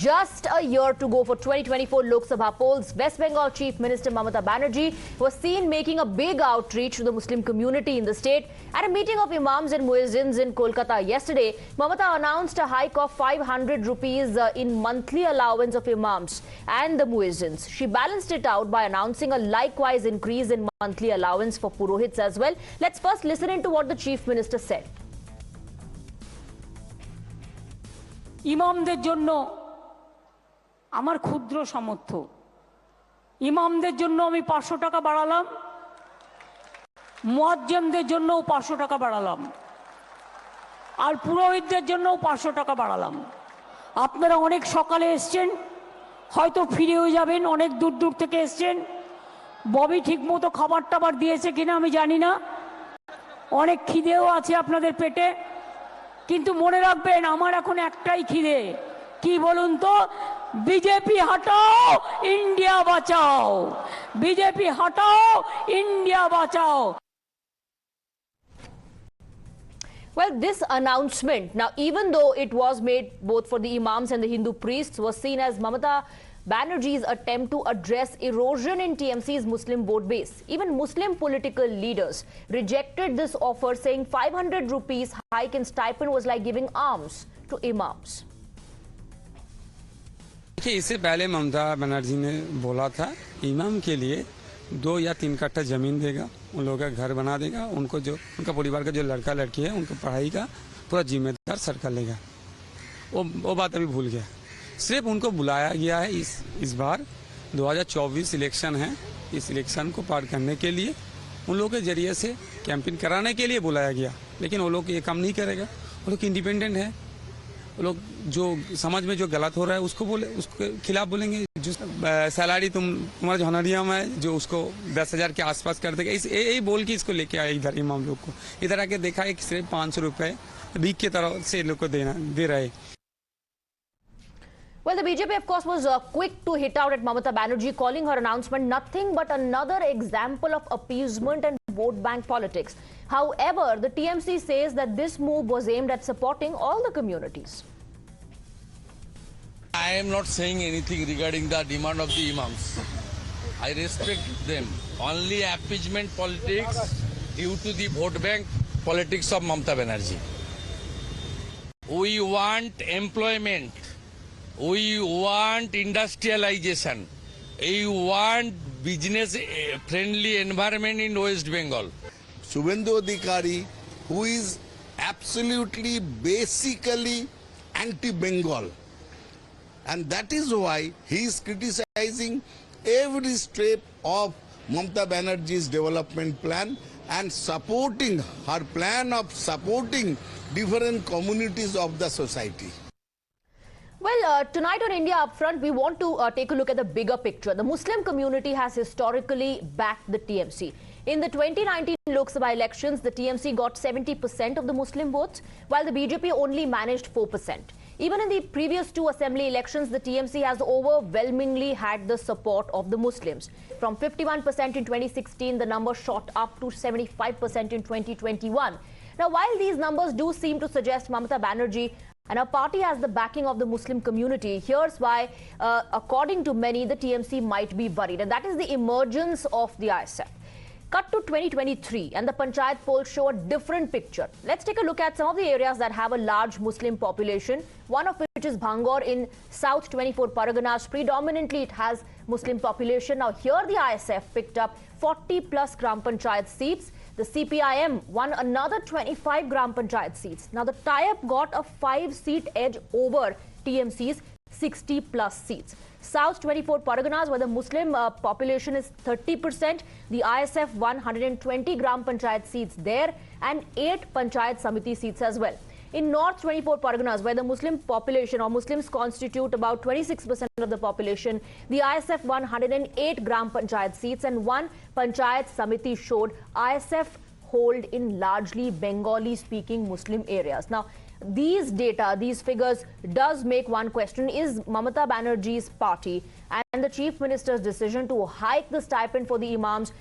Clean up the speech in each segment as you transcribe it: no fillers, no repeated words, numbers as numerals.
just a year to go for 2024 Lok Sabha polls, West Bengal Chief Minister Mamata Banerjee was seen making a big outreach to the Muslim community in the state. At a meeting of Imams and Muezzins in Kolkata yesterday, Mamata announced a hike of 500 rupees in monthly allowance of Imams and the Muezzins. She balanced it out by announcing a likewise increase in monthly allowance for Purohits as well. Let's first listen into what the Chief Minister said. ইমামদের জন্য আমার ক্ষুদ্র সামর্থ্য ইমামদের জন্য আমি 500 টাকা বাড়ালাম মুয়াজ্জিমদের জন্যও 500 টাকা বাড়ালাম আর পুরোহিতদের জন্যও 500 টাকা বাড়ালাম আপনারা অনেক সকালে এসেছেন হয়তো ফিরেও যাবেন অনেক দূর দূর থেকে এসেছেন ববি ঠিকমতো খাবার টাবার দিয়েছে কিনা আমি জানি না অনেক খিদেও আছে আপনাদের পেটে কিন্তু মনে রাখবেন আমার এখন একটাই খিদে কি বলুন তো বিজেপি হটাও ইন্ডিয়া বাঁচাও বিজেপি হটাও ইন্ডিয়া বাঁচাও Well, this announcement, now even though it was made both for the Imams and the Hindu priests, was seen as Mamata Banerjee's attempt to address erosion in TMC's Muslim vote base. Even Muslim political leaders rejected this offer, saying 500 rupees hike in stipend was like giving arms to Imams. इससे पहले ममता बनर्जी ने बोला था इमाम के लिए 2 या 3 कट्ठा जमीन देगा उन लोगों का घर बना देगा उनको जो उनका परिवार का जो लड़का लड़की है उनको पढ़ाई का पूरा जिम्मेदार सरकार लेगा वो बात अभी भूल गया सिर्फ उनको बुलाया गया है इस बार 2024 इलेक्शन है इस इलेक्शन को पार करने के लिए उन लोगों के जरिए से कैंपेन कराने के लिए बुलाया गया लेकिन वो लोग ये काम नहीं करेगा वो लोग इंडिपेंडेंट है वो लोग जो समाज में जो गलत हो रहा है उसको खिलाफ बोलेंगे जो सैलरी तुम्हारा जो हनरियम है जो उसको 10,000 के आसपास कर देगा यही बोल के इसको लेके आए इधर इमाम लोग को इधर आके देखा है कि सिर्फ 500 रुपये भीख की तरह से लोग को दे रहे। Well, the BJP, of course, was quick to hit out at Mamata Banerjee, calling her announcement nothing but another example of appeasement and vote bank politics. However, the TMC says that this move was aimed at supporting all the communities. I am not saying anything regarding the demand of the imams. I respect them. Only appeasement politics due to the vote bank politics of Mamata Banerjee. We want employment. We want industrialization. We want business-friendly environment in West Bengal. Subhendu Adhikari, who is absolutely, basically anti-Bengal. And that is why he is criticizing every step of Mamata Banerjee's development plan and supporting her plan of supporting different communities of the society. Well, tonight on India Upfront, we want to take a look at the bigger picture. The Muslim community has historically backed the TMC. In the 2019 Lok Sabha elections, the TMC got 70% of the Muslim votes, while the BJP only managed 4%. Even in the previous 2 assembly elections, the TMC has overwhelmingly had the support of the Muslims. From 51% in 2016, the number shot up to 75% in 2021. Now, while these numbers do seem to suggest Mamata Banerjee and her party has the backing of the Muslim community, here's why, according to many, the TMC might be worried. And that is the emergence of the ISF. Cut to 2023 and the panchayat polls show a different picture. Let's take a look at some of the areas that have a large Muslim population, one of which is Bhangor in South 24 Parganas. Predominantly, it has Muslim population. Now, here the ISF picked up 40 plus Gram Panchayat seats. The CPIM won another 25 Gram Panchayat seats. Now, the tie-up got a 5-seat edge over TMC's 60 plus seats. South 24 Parganas, where the Muslim population is 30%, the ISF won 120 Gram Panchayat seats there and 8 Panchayat Samiti seats as well. In North 24 Parganas, where the Muslim population or Muslims constitute about 26% of the population, the ISF won 108 Gram Panchayat seats and 1 Panchayat Samiti showed ISF hold in largely Bengali-speaking Muslim areas. Now, these data, these figures does make one question, is Mamata Banerjee's party and the Chief Minister's decision to hike the stipend for the Imams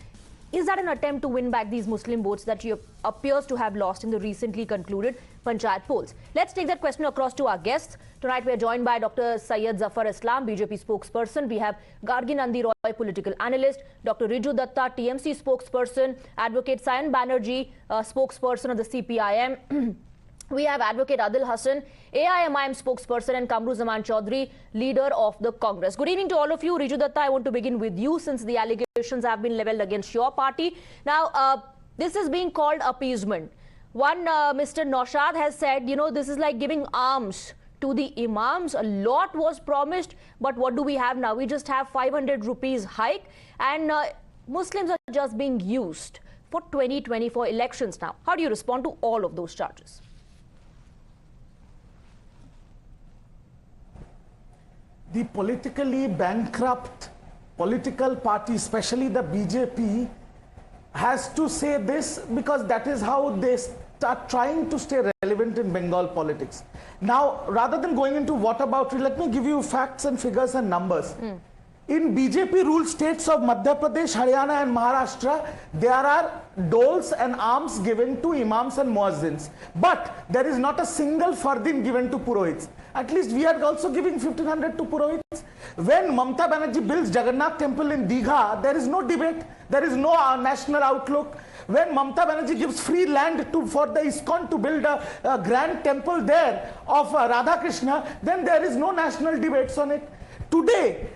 Is that an attempt to win back these Muslim votes that she appears to have lost in the recently concluded panchayat polls? Let's take that question across to our guests. Tonight we are joined by Dr. Syed Zafar Islam, BJP spokesperson. We have Gargi Nandi Roy, political analyst. Dr. Riju Dutta, TMC spokesperson. Advocate Mamata Banerjee, spokesperson of the CPIM. We have Advocate Adil Hassan, AIMIM spokesperson, and Kamru Zaman Chaudhary, leader of the Congress. Good evening to all of you. Riju Dutta, I want to begin with you since the allegations have been levelled against your party. Now, this is being called appeasement. One, Mr. Naushad has said, you know, this is like giving arms to the imams. A lot was promised, but what do we have now? We just have 500 rupees hike, and Muslims are just being used for 2024 elections now. How do you respond to all of those charges? The politically bankrupt political party, especially the BJP, has to say this because that is how they start trying to stay relevant in Bengal politics. Now, rather than going into what about, let me give you facts and figures and numbers. In BJP ruled states of Madhya Pradesh, Haryana and Maharashtra, there are doles and alms given to imams and muezzins. But there is not a single fardin given to purohits. At least we are also giving 1500 to purohits. When Mamata Banerjee builds Jagannath temple in Digha, there is no debate. There is no national outlook. When Mamata Banerjee gives free land for the ISKCON to build a grand temple there of Radha Krishna, then there is no national debates on it. Today,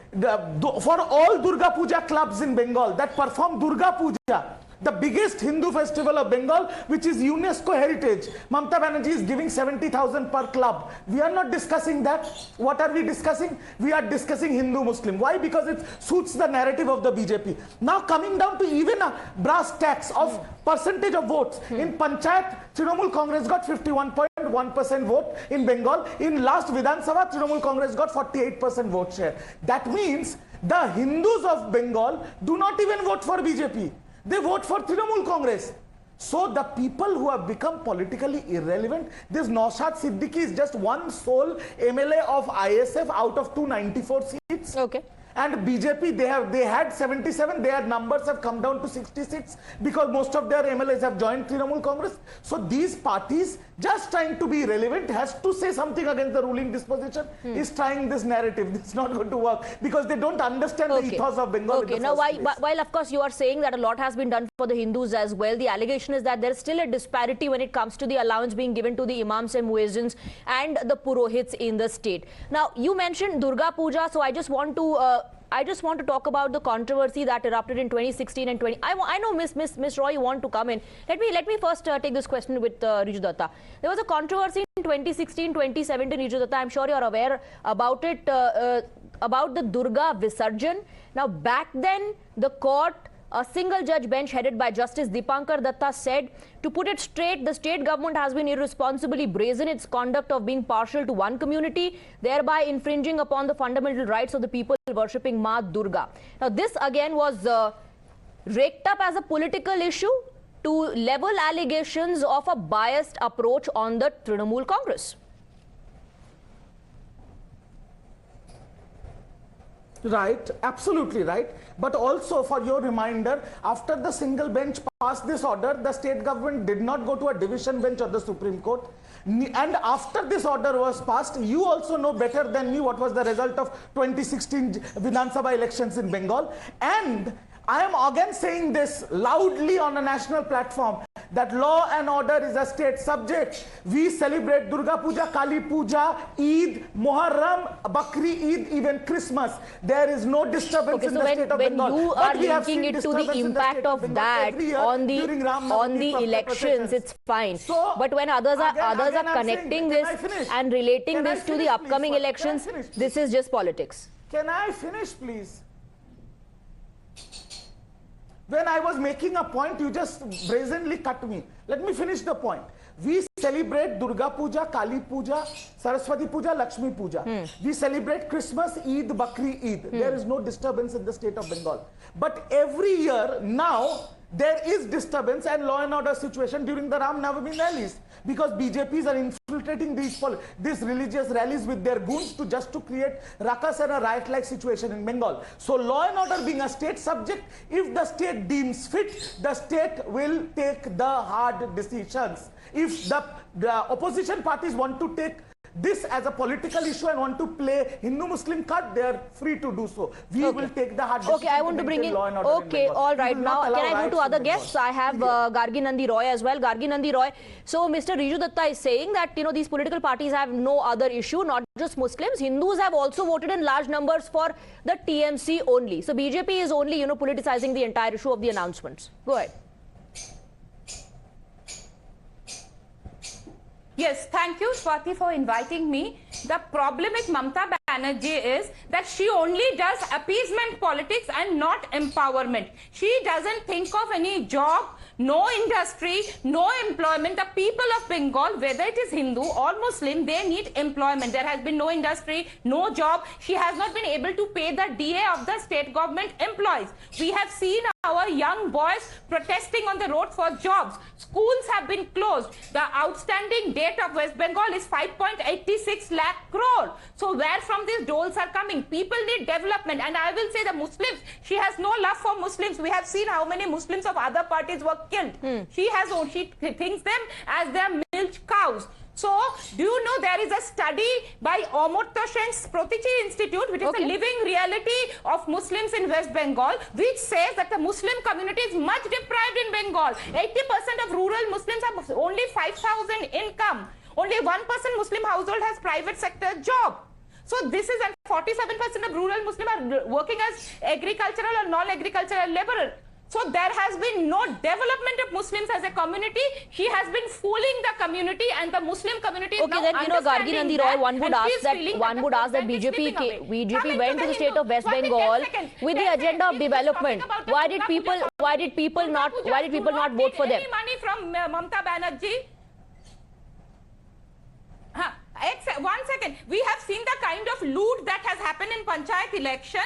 for all Durga Puja clubs in Bengal that perform Durga Puja, the biggest Hindu festival of Bengal, which is UNESCO heritage, Mamata Banerjee is giving 70,000 per club. We are not discussing that. What are we discussing? We are discussing Hindu-Muslim. Why? Because it suits the narrative of the BJP. Now coming down to even a brass tacks of percentage of votes. In Panchayat, Trinamool Congress got 51.1% vote in Bengal. In last Vidhan Sabha, Trinamool Congress got 48% vote share. That means the Hindus of Bengal do not even vote for BJP. They vote for Trinamool Congress. So the people who have become politically irrelevant, this Naushad Siddiqui is just one sole MLA of ISF out of 294 seats. Okay. And BJP, they had 77, their numbers have come down to 66 because most of their MLAs have joined Trinamool Congress. So these parties, just trying to be relevant, has to say something against the ruling disposition, is trying this narrative. It's not going to work because they don't understand the ethos of Bengal. Okay, now while of course you are saying that a lot has been done for the Hindus as well, the allegation is that there is still a disparity when it comes to the allowance being given to the imams and muezzins and the purohits in the state. Now, you mentioned Durga Puja, so I just want to talk about the controversy that erupted in 2016 and 20. I know Miss Roy, you want to come in. Let me first take this question with Riju Dutta. There was a controversy in 2016, 2017, Riju Dutta. I'm sure you're aware about it, about the Durga Visarjan. Now, back then, the court, a single judge bench headed by Justice Dipankar Datta said, to put it straight, the state government has been irresponsibly brazen in its conduct of being partial to one community, thereby infringing upon the fundamental rights of the people worshipping Ma Durga. Now, this again was raked up as a political issue to level allegations of a biased approach on the Trinamool Congress. Right, absolutely right. But also for your reminder, after the single bench passed this order, the state government did not go to a division bench of the Supreme Court. And after this order was passed, you also know better than me what was the result of 2016 Vidhan Sabha elections in Bengal. And I am again saying this loudly on a national platform, that law and order is a state subject. We celebrate Durga Puja, Kali Puja, Eid, Muharram, Bakri Eid, even Christmas. There is no disturbance in the state of Bengal. When you are linking it to the impact of that on the elections, it's fine. So, but when others are connecting this and relating this to the upcoming elections, this is just politics. Can I finish, please? When I was making a point, you just brazenly cut me. Let me finish the point. We celebrate Durga Puja, Kali Puja, Saraswati Puja, Lakshmi Puja. We celebrate Christmas, Eid, Bakri Eid. There is no disturbance in the state of Bengal. But every year now, there is disturbance and law and order situation during the Ram Navami rallies. because BJPs are infiltrating these religious rallies with their goons to create ruckus and a riot-like situation in Bengal. So law and order being a state subject, if the state deems fit, the state will take the hard decisions. If the opposition parties want to take this as a political issue and want to play Hindu-Muslim card, they are free to do so. We will take the hard decision. Okay, I want to bring in. Okay, all right. Now, can I go to other guests? I have Gargi Nandi Roy as well. Gargi Nandi Roy. So, Mr. Riju Dutta is saying that these political parties have no other issue, not just Muslims. Hindus have also voted in large numbers for the TMC only. So, BJP is only politicizing the entire issue of the announcements. Go ahead. Yes, thank you, Swati, for inviting me. The problem with Mamata Banerjee is that she only does appeasement politics and not empowerment. She doesn't think of any job, no industry, no employment. The people of Bengal, whether it is Hindu or Muslim, they need employment. There has been no industry, no job. She has not been able to pay the DA of the state government employees. We have seen our young boys protesting on the road for jobs. Schools have been closed. The outstanding debt of West Bengal is 5.86 lakh crore. So where from these doles are coming? People need development. And I will say the Muslims, she has no love for Muslims. We have seen how many Muslims of other parties were killed. She thinks them as their milk cows. So, do you know there is a study by Amartya Sen's Pratichi Institute, which is a living reality of Muslims in West Bengal, which says that the Muslim community is much deprived in Bengal. 80% of rural Muslims have only 5,000 income. Only 1% Muslim household has private sector job. So this is, and 47% of rural Muslims are working as agricultural or non-agricultural laborer. So there has been no development of Muslims as a community. She has been fooling the community, and the Muslim community is now Gargi Nandi Roy, one would ask that BJP went to the state of West Bengal with the agenda of development. Why did people not vote for them? Any money from Mamata Banerjee? One second. We have seen the kind of loot that has happened in panchayat election.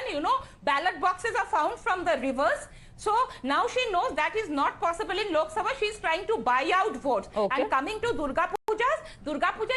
Ballot boxes are found from the rivers. So now she knows that is not possible in Lok Sabha. She is trying to buy out votes. And coming to Durga Puja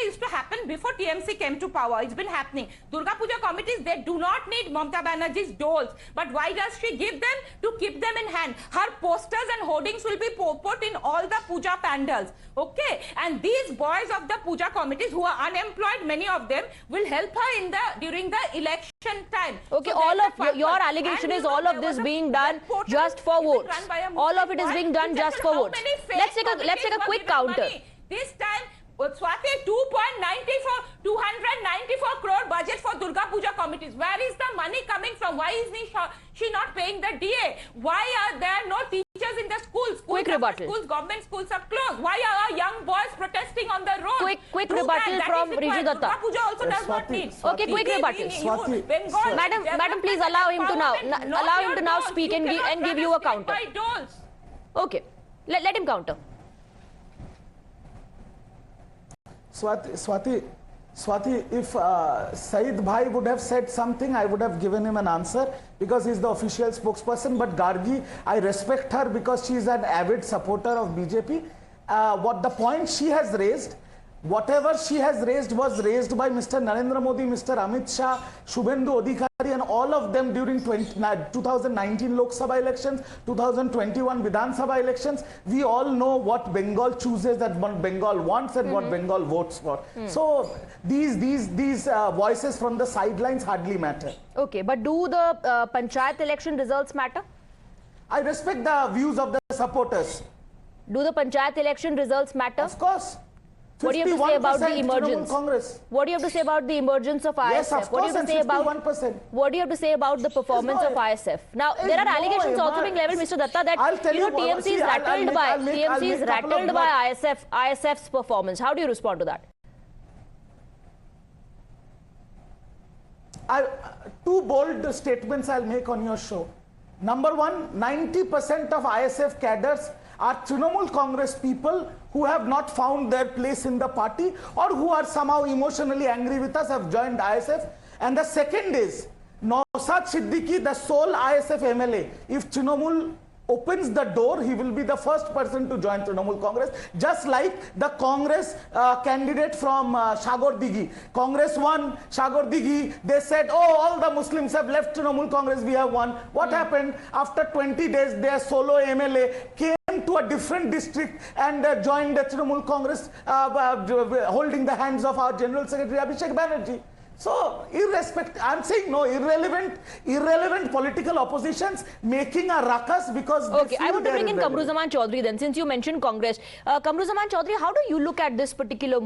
used to happen before TMC came to power. It's been happening. Durga Puja committees, they do not need Mamata Banerjee's doles. But why does she give them? To keep them in hand. Her posters and hoardings will be put in all the puja pandals. Okay? And these boys of the puja committees who are unemployed, many of them, will help her during the election time. Okay, so all of your allegation is all of this being done just for votes. All of it is being done just for votes. Let's take a quick counter. This time, Swati, 294 crore budget for Durga Puja committees. Where is the money coming from? Why is she not paying the DA? Why are there no teachers in the schools? Quick rebuttal. Government schools are closed. Why are our young boys protesting on the road? Quick rebuttal from Riju Dutta. Durga Puja also does not need. Okay, quick rebuttal. Madam, please allow him to now speak and give you a counter. Okay, let him counter. Swati, if Saeed Bhai would have said something, I would have given him an answer because he's the official spokesperson. But Gargi, I respect her because she is an avid supporter of BJP. What the point she has raised, whatever she has raised was raised by Mr. Narendra Modi, Mr. Amit Shah, Shubhendu Adhikari, and all of them during 2019 Lok Sabha elections, 2021 Vidhan Sabha elections. We all know what Bengal chooses, that what Bengal wants, and what Bengal votes for. So these voices from the sidelines hardly matter. Okay, but do the panchayat election results matter? I respect the views of the supporters. Do the panchayat election results matter? Of course. What do you have to say about the emergence? What do you have to say about the emergence of ISF? Yes, of course, what do you have to say about the performance of ISF? Now, there are allegations also being leveled, Mr. Dutta, that TMC is rattled by ISF's performance. How do you respond to that? Two bold statements I'll make on your show. Number one, 90% of ISF cadres are Trinamool Congress people who have not found their place in the party or who are somehow emotionally angry with us, have joined ISF. And the second is Nausad Siddiqui, the sole ISF MLA. If Trinamool opens the door, he will be the first person to join Trinamool Congress, just like the Congress candidate from Shagor-Dighi. Congress won Shagor-Dighi. They said, oh, all the Muslims have left Trinamool Congress, we have won. What happened? After 20 days, their solo MLA came to a different district and joined the Trinamool Congress, holding the hands of our General Secretary Abhishek Banerjee. So, I'm saying no, irrelevant political oppositions making a ruckus because okay, I want to bring in Kamruzaman Chaudhary then, since you mentioned Congress. Kamruzaman Chaudhary, how do you look at this particular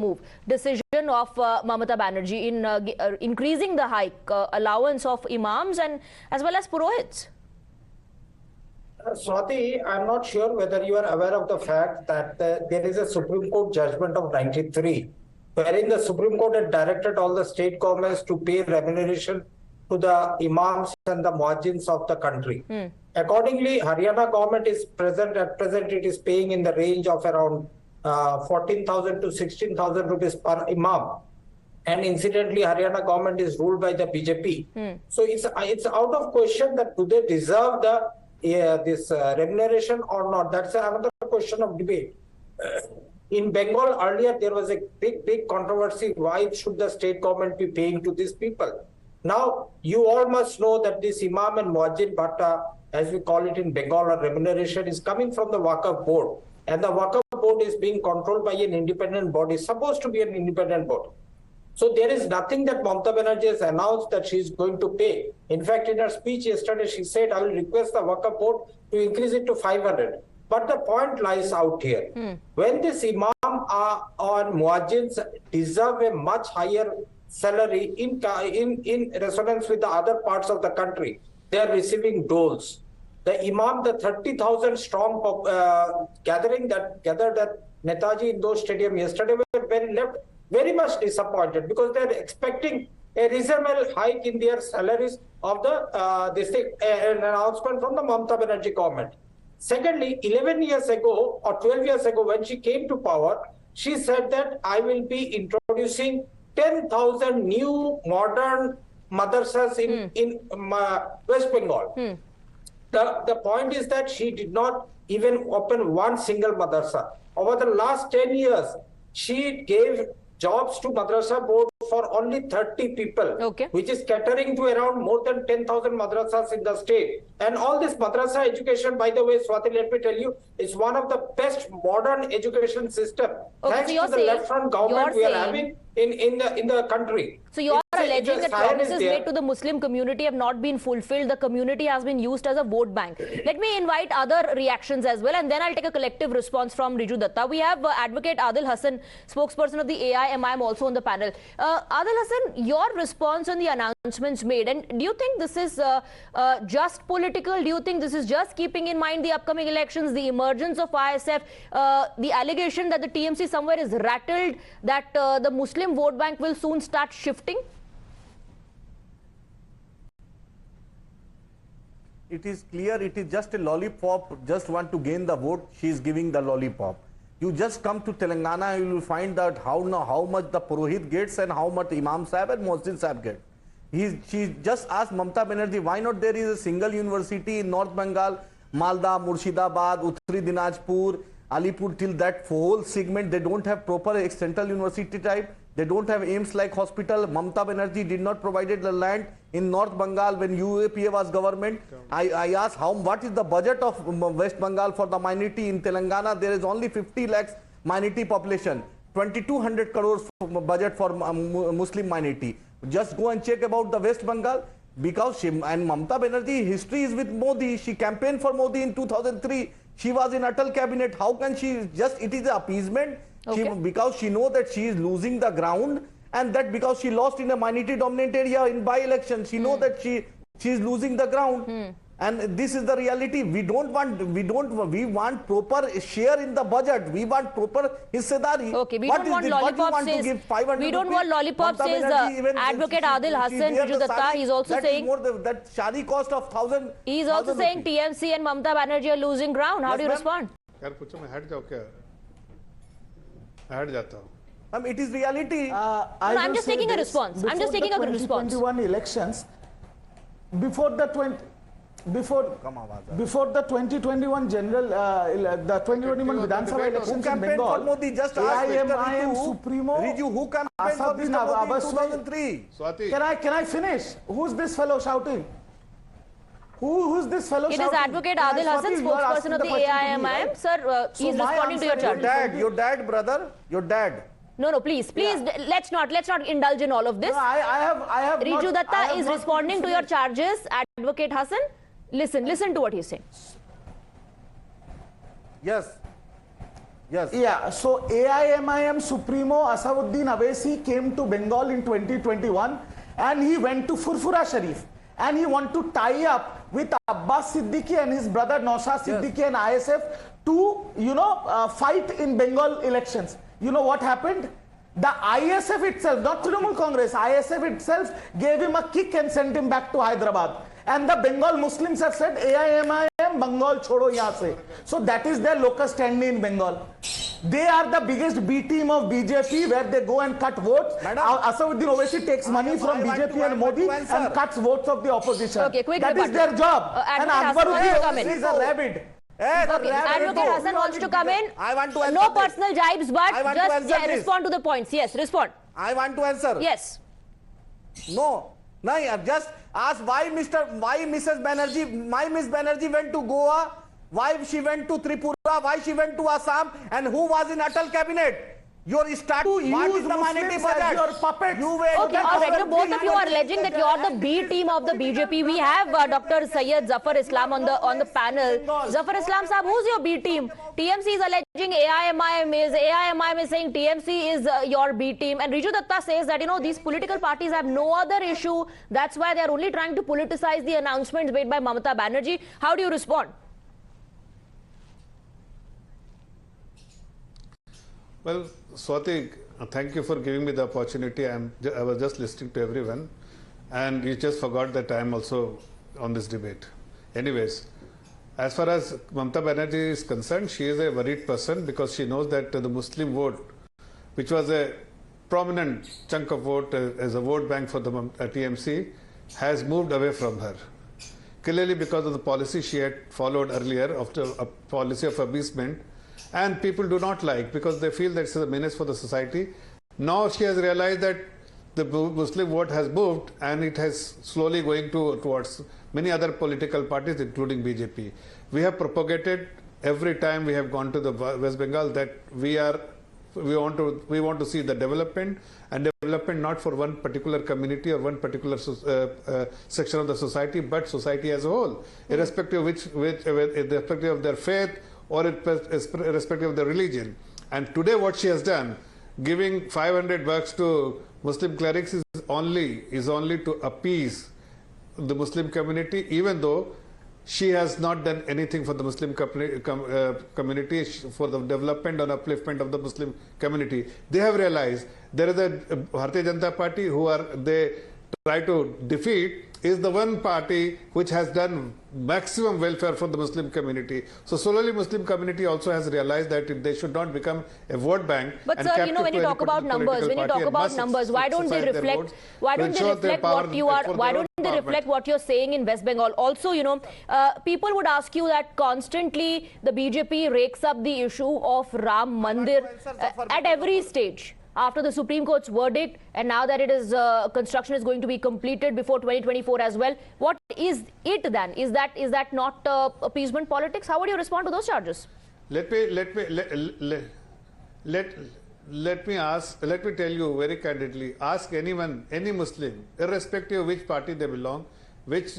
decision of Mamata Banerjee in increasing the hike allowance of imams and as well as purohits? Swati, I'm not sure whether you are aware of the fact that there is a Supreme Court judgment of 93, wherein the Supreme Court had directed all the state governments to pay remuneration to the imams and the muezzins of the country. Accordingly, Haryana government is at present it is paying in the range of around 14,000 to 16,000 rupees per imam. And incidentally, Haryana government is ruled by the BJP. So it's out of question that do they deserve this remuneration or not. That's another question of debate. In Bengal earlier, there was a big controversy. Why should the state government be paying to these people? Now, you all must know that this Imam and Muazzin Bhatta, as we call it in Bengal, or remuneration is coming from the Waqf board. And the Waqf board is being controlled by an independent body, supposed to be an independent body. So there is nothing that Mamata Banerjee has announced that she is going to pay. In fact, in her speech yesterday, she said, I will request the Waqf board to increase it to 500. But the point lies out here. When this Imam or Muazzins deserve a much higher salary in resonance with the other parts of the country, they are receiving doles. The Imam, the 30,000 strong gathering that gathered at Netaji Indoor Stadium yesterday were very much disappointed because they are expecting a reasonable hike in their salaries of an announcement from the Mamata Banerjee government. Secondly, 11 years ago or 12 years ago when she came to power, she said that I will be introducing 10,000 new modern madrasas in West Bengal. The point is that she did not even open one single madrasa. Over the last 10 years, she gave jobs to madrasa board for only 30 people, which is catering to around more than 10,000 madrasas in the state. And all this madrasa education, by the way, Swati, let me tell you, is one of the best modern education system. Thanks to the left-front government we are having in the country. So you are alleging that promises made to the Muslim community have not been fulfilled. The community has been used as a vote bank. Let me invite other reactions as well, and then I'll take a collective response from Riju Dutta. We have Advocate Adil Hassan, spokesperson of the AIMIM, also on the panel. Adil Hassan, your response on the announcements made, and do you think this is just political? Do you think this is just keeping in mind the upcoming elections, the emergence of ISF, the allegation that the TMC somewhere is rattled, that the Muslim vote bank will soon start shifting? It is clear it is just a lollipop, just want to gain the vote, she is giving the lollipop. You just come to Telangana, you will find out how much the Purohit gets and how much Imam Sahib and Muazzin Sahib get. She just asked Mamata Banerjee, why not there is a single university in North Bengal, Malda, Murshidabad, Uttari Dinajpur, Alipur, till that whole segment, they don't have proper central university type. They don't have aims like hospital. Mamata Banerjee did not provide the land in North Bengal when UAPA was government. I asked what is the budget of West Bengal for the minority. In Telangana, there is only 50 lakhs minority population. 2200 crores budget for Muslim minority. Just go and check about the West Bengal. Because Mamata Banerjee history is with Modi. She campaigned for Modi in 2003. She was in Atal cabinet. How can she just, it is appeasement. Because she knows that she is losing the ground, and that because she lost in a minority dominant area in by-election, she knows that she is losing the ground. And this is the reality. We want proper share in the budget. We want proper hissedari. Okay, we don't want lollipops, we don't want lollipops, says Advocate Adil Hassan. Riju Dutta, he's also saying that shadi cost of 1,000. He's also saying TMC and Mamata Banerjee are losing ground. How do you respond? It is reality. I'm just taking a response. I'm just taking a response. 2021 elections, before the before the 2021 general, the 2021 Vidhan Sabha elections Who in campaigned Bengal, for Modi? Just ask Mr. AIM Supremo, Riju, who campaigned for Mr. Modi in 2003? Swati. Can I finish? Who's this fellow shouting? Who's this fellow It shouting? is Advocate Adil Hassan, Swati, you are spokesperson asking of the question to me, AIMIM. right? Sir, So he's my responding to your answer is- charges. Your dad, brother, your dad. No, please, let's not indulge in all of this. No, I have Riju not, I have Dutta is not responding to your charges. Advocate Hassan, listen to what he's saying. Yes. Yes. Yeah, so AIMIM Supremo Asaduddin Owaisi came to Bengal in 2021 and he went to Furfura Sharif and he wanted to tie up with Abbas Siddiqui and his brother Nausha Siddiqui and ISF to, fight in Bengal elections. You know what happened? The ISF itself, not Trinamool Congress, ISF itself gave him a kick and sent him back to Hyderabad. And the Bengal Muslims have said, AIMIM, Bengal chodo yahan se. So that is their locus standi in Bengal. They are the biggest B team of BJP where they go and cut votes. Asaduddin Owaisi takes money from BJP and Modi and cuts votes of the opposition. Okay, quick that is their job. And Advocate Hassan Akbaruddin is a rabbit. Okay, Advocate Hassan wants to come in. I want to answer No this. personal jibes, but I want to just answer this. respond to the points. Yes, respond. I want to answer. Yes. No, just ask why Miss Banerjee went to Goa, why she went to Tripura, why she went to Assam, and who was in Atal cabinet. Your start. What is the minority budget? Your puppet. Okay, all right. So both of you are alleging that you are the B team of the BJP. We have Dr. Syed Zafar Islam on the panel. Zafar Islam Sahab, who's your B team? TMC is alleging AIMIM is saying TMC is your B team. And Riju Dutta says that, these political parties have no other issue. That's why they are only trying to politicize the announcements made by Mamata Banerjee. How do you respond? Well, Swati, thank you for giving me the opportunity. I was just listening to everyone, and you just forgot that I am also on this debate. Anyways, as far as Mamata Banerjee is concerned, she is a worried person because she knows that the Muslim vote, which was a prominent chunk of vote as a vote bank for the TMC, has moved away from her. Clearly because of the policy she had followed earlier, of a policy of appeasement, and people do not like because they feel that it's a menace for the society. Now she has realized that the Muslim vote has moved and it has slowly going towards many other political parties, including BJP. We have propagated every time we have gone to the West Bengal that we want to see the development, and development not for one particular community or one particular section of the society, but society as a whole, irrespective irrespective of their faith or irrespective of their religion. And today what she has done, giving 500 bucks to Muslim clerics is only to appease the Muslim community, even though she has not done anything for the Muslim community for the development and upliftment of the Muslim community. They have realized there is a Bharatiya Janata Party they try to defeat is the one party which has done maximum welfare for the Muslim community. So slowly Muslim community also has realized that they should not become a vote bank. But sir, when you talk about numbers, why don't they reflect what you're saying in West Bengal? Also, people would ask you that constantly the BJP rakes up the issue of Ram Mandir at every stage. After the Supreme Court's verdict, and now that it is construction is going to be completed before 2024 as well, what is it then? Is that not appeasement politics? How would you respond to those charges? Let me tell you very candidly. Ask anyone, any Muslim, irrespective of which party they belong, which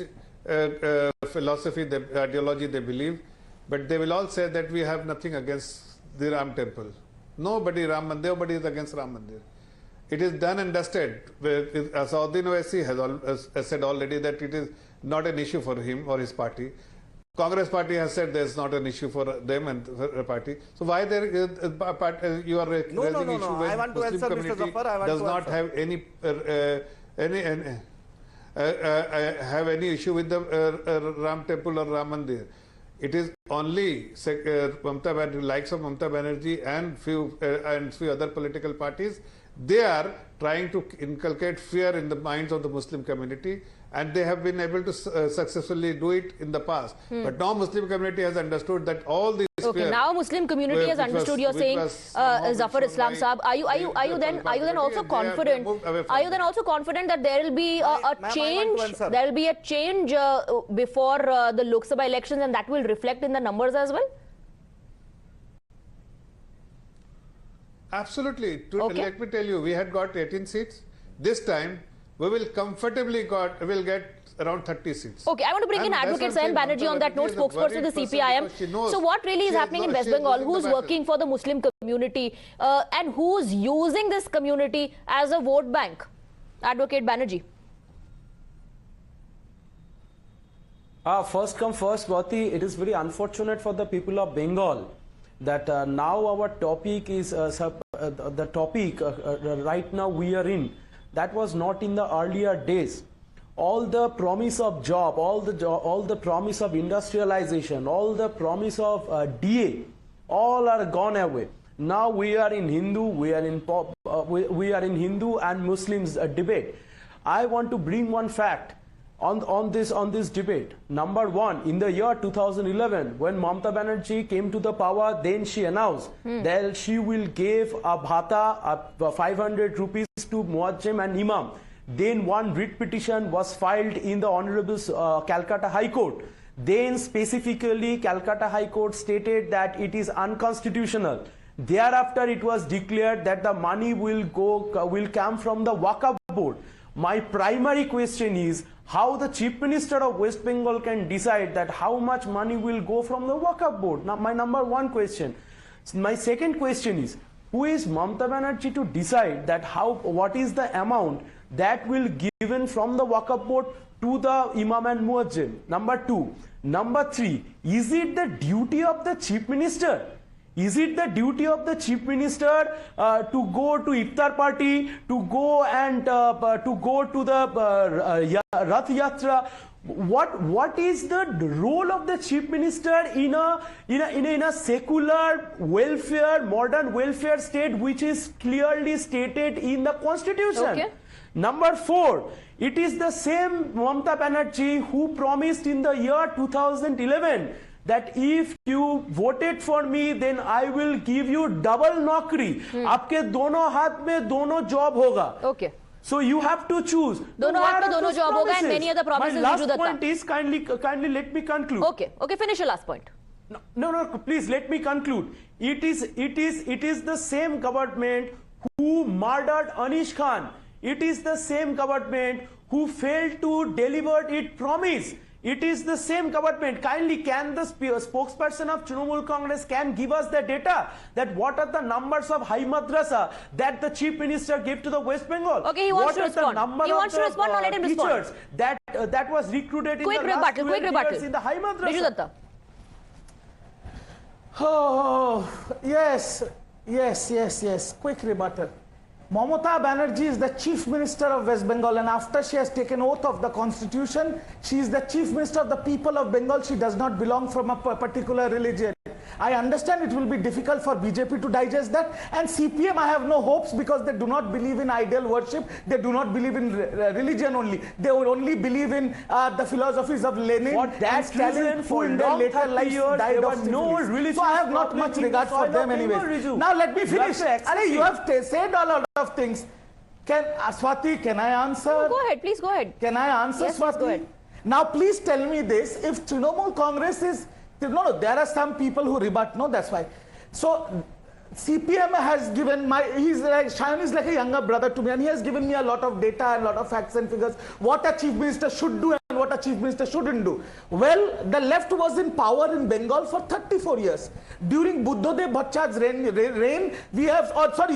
philosophy, ideology they believe, but they will all say that we have nothing against the Ram temple. Nobody is against Ram Mandir. It is done and dusted. Asaduddin Owaisi has said already that it is not an issue for him or his party. Congress party has said there is not an issue for them and the party. So why you are raising issue when Muslim community does not have any issue with the Ram temple or Ram Mandir? It is only likes of Mamata Banerjee and few other political parties. They are trying to inculcate fear in the minds of the Muslim community, and they have been able to successfully do it in the past. But now Muslim community has understood that all these Okay, now Muslim community has understood. You're saying, Zafar Islam Saab, are you then also confident? Are you then also confident that there will be a change? There will be a change before the Lok Sabha elections, and that will reflect in the numbers as well. Absolutely. Okay. Let me tell you, we had got 18 seats. This time, we will comfortably get around 30 seats. Okay, I want to bring in Advocate Sayan Banerjee on that note, spokesperson of the CPIM. So what really is happening in West Bengal? Who's working for the Muslim community and who's using this community as a vote bank? Advocate Banerjee. First come first, Swati, it is very unfortunate for the people of Bengal that now our topic is the topic right now we are in. That was not in the earlier days. All the promise of job, all the promise of industrialization, all the promise of DA, all are gone away. Now we are in Hindu, we are in Hindu and Muslims debate. I want to bring one fact on this debate. Number one, in the year 2011, when Mamata Banerjee came to the power, then she announced that she will give a bhata of 500 rupees to Muazzim and Imam. Then one writ petition was filed in the Honorable Calcutta High Court. Then specifically Calcutta High Court stated that it is unconstitutional. Thereafter it was declared that the money will come from the Waqf board. My primary question is how the Chief Minister of West Bengal can decide that how much money will go from the Waqf board. Now my number one question. My second question is, who is Mamata Banerjee to decide that what is the amount that will given from the Waqf board to the Imam and Muazzin? Number two. Number three, is it the duty of the Chief Minister? Is it the duty of the Chief Minister to go to Iftar party, to go and to go to the Rath Yatra? What is the role of the Chief Minister in a secular welfare, modern welfare state, which is clearly stated in the Constitution? Okay. Number four, it is the same Mamata Banerjee who promised in the year 2011 that if you voted for me, then I will give you double naukri. आपके दोनों हाथ में दोनों job होगा. Okay. So you have to choose. दोनों हाथ में दोनों job होगा and many other promises. My last point is kindly let me conclude. Okay. Okay. Finish your last point. No. Please let me conclude. It is the same government who murdered Anish Khan. It is the same government who failed to deliver its promise. It is the same government. Kindly, can the spokesperson of Trinamool Congress can give us the data that what are the numbers of high madrasa that the Chief Minister gave to the West Bengal? Okay, he wants to respond. He wants to respond. Now let him respond. That was recruited in the last 12 years in the high madrasa. Riju Dutta. Oh, yes. Quick rebuttal. Mamata Banerjee is the Chief Minister of West Bengal, and after she has taken oath of the Constitution, she is the Chief Minister of the people of Bengal. She does not belong from a particular religion. I understand it will be difficult for BJP to digest that, and CPM I have no hopes because they do not believe in idol worship. They do not believe in religion only. They will only believe in the philosophies of Lenin. For that reason, for in their later lives died of no religious. So I have not much regard for them anyway. Now let me finish. You have said a lot of things. Swati, can I answer? No, go ahead, please go ahead. Can I answer, yes, Swati? Go ahead. Now please tell me this, if Trinamool Congress is, no, there are some people who rebut, no, that's why. So CPM has given Shayan is like a younger brother to me, and he has given me a lot of data and a lot of facts and figures, what a Chief Minister should do and what a Chief Minister shouldn't do. Well, the left was in power in Bengal for 34 years. During Buddhadev Bhattacharya's reign, we have,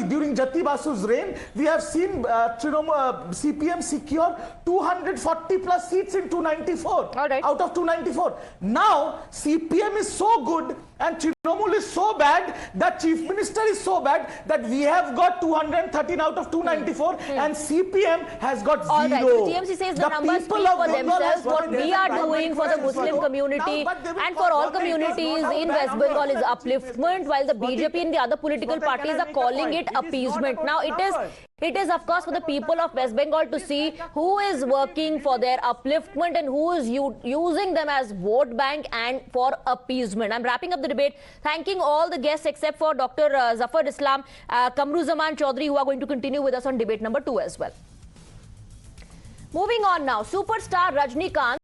during Jati Basu's reign, we have seen CPM secure 240 plus seats in 294 out of 294. Now, CPM is so good and Trinamool is so bad, that Chief Minister is so bad that we have got 213 out of 294 and CPM has got 0. All right, so TMC says the numbers speak for themselves. What we are doing for the Muslim community and for all communities in West Bengal is upliftment, while the BJP and the other political parties are calling it appeasement. Now it is of course for the people of West Bengal to see who is working for their upliftment and who is using them as vote bank and for appeasement. I'm wrapping up the debate, thanking all the guests except for Dr. Zafar Islam, Kamruzaman Chaudhary, who are going to continue with us on debate number 2 as well. Moving on now, superstar Rajnikant